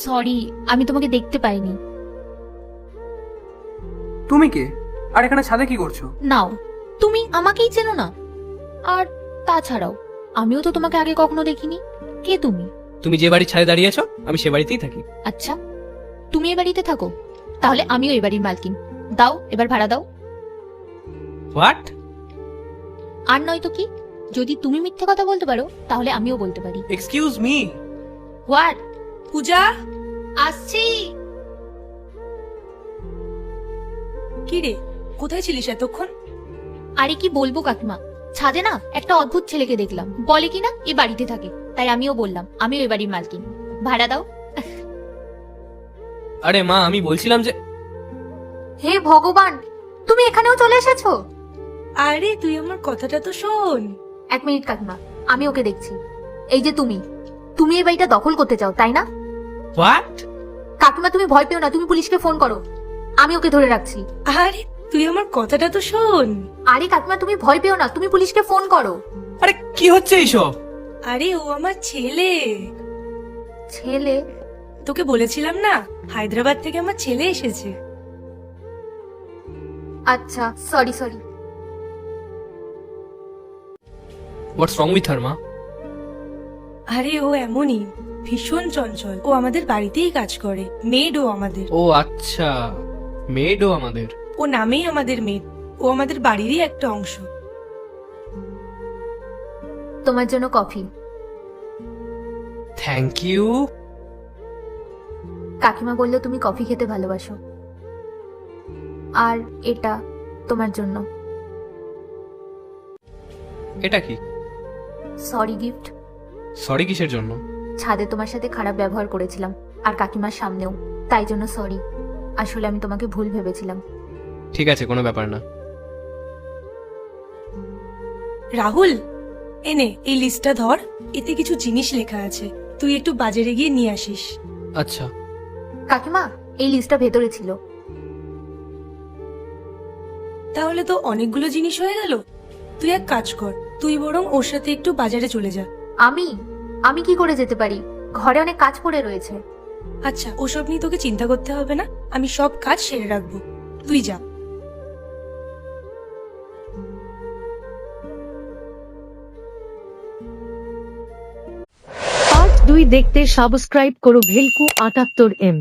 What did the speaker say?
Sorry, আমি তোমাকে দেখতে পাইনি। তুমি কে? আর এখানে ছাদে কি করছো? নাও, তুমি আমাকেই চেনো না। আর তাছাড়াও আমিও তো তোমাকে আগে কখনো দেখিনি। কে তুমি? তুমি যে বাড়ির ছাদে দাঁড়িয়ে আছো আমি সে বাড়িতেই থাকি। আচ্ছা, তুমি এ বাড়িতে থাকো? তাহলে আমিও এ বাড়ির মালকিন। দাও, এবার ভাড়া দাও। হোয়াট? আর নয়তো কি, যদি তুমি মিথ্যে কথা বলতে পারো তাহলে আমিও বলতে পারি। Excuse me. হোয়াট? পূজা, আসছি। কি রে, কোথায় ছিলিস এতক্ষণ? আরে কি বলবো কাকিমা, ছাদে না একটা অদ্ভুত ছেলেকে দেখলাম, বলে কিনা এ বাড়িতে থাকে, তাই আমিও বললাম আমিও এ বাড়ির মালকিন, ভাড়া দাও। আরে মা, আমি বলছিলাম যে হে ভগবান, তুমি এখানেও চলে এসেছো? আরে তুই আমার কথাটা তো শোন। এক মিনিট কাকিমা, আমি ওকে দেখছি। এই যে তুমি তুমি এই বাড়িটা দখল করতে চাও, তাই না? হোয়াট? কাকিমা তুমি ভয় পেও না, তুমি পুলিশকে ফোন করো, আমি ওকে ধরে রাখছি। আরে তুই আমার কথাটা তো শোন। আরে কাকিমা তুমি ভয় পেও না, তুমি পুলিশকে ফোন করো। আরে কি হচ্ছে এইসব? আরে ও আমার ছেলে। ছেলে? তোকে বলেছিলাম না, হায়দ্রাবাদ থেকে আমার ছেলে এসেছে। আচ্ছা, sorry sorry. What's wrong with her মা? আরে ও এমনই, ভীষণ চঞ্চল। ও আমাদের বাড়িতেই কাজ করে, মেড ও আমাদের। ও আচ্ছা, মেয়েডও আমাদের। ও নামেই আমাদের মেড, ও আমাদের বাড়িরই একটা অংশ। তোমার জন্য কফি। Thank you. কাকিমা বললো তুমি কফি খেতে ভালোবাসো। আর এটা তোমার জন্য। এটা কি? Sorry gift. সরি কিসের জন্য? ছাদে তোমার সাথে খারাপ ব্যবহার করেছিলাম, আর কাকিমার সামনেও, তাই জন্য সরি। আসলে আমি তোমাকে ভুল ভেবেছিলাম। ঠিক আছে, কোনো ব্যাপার না। রাহুল, এনে এই লিস্টটা ধর, এতে কিছু জিনিস লেখা আছে, তুই একটু বাজারে গিয়ে নিয়ে আসিস। আচ্ছা। কাকিমা, এই লিস্টটা ভেতরে ছিল। তাহলে তো অনেকগুলো জিনিস হয়ে গেল। তুই এক কাজ কর, তুই বরং ওর সাথে একটু বাজারে চলে যা। আমি আমি কি করে যেতে পারি? ঘরে অনেক কাজ পড়ে রয়েছে। আচ্ছা, ওসব নিয়ে তোকে চিন্তা করতে হবে না, আমি সব কাজ সেরে রাখবো, তুই যা। পার্ট 2 দেখতে সাবস্ক্রাইব করো ভেলকু ৭৮M।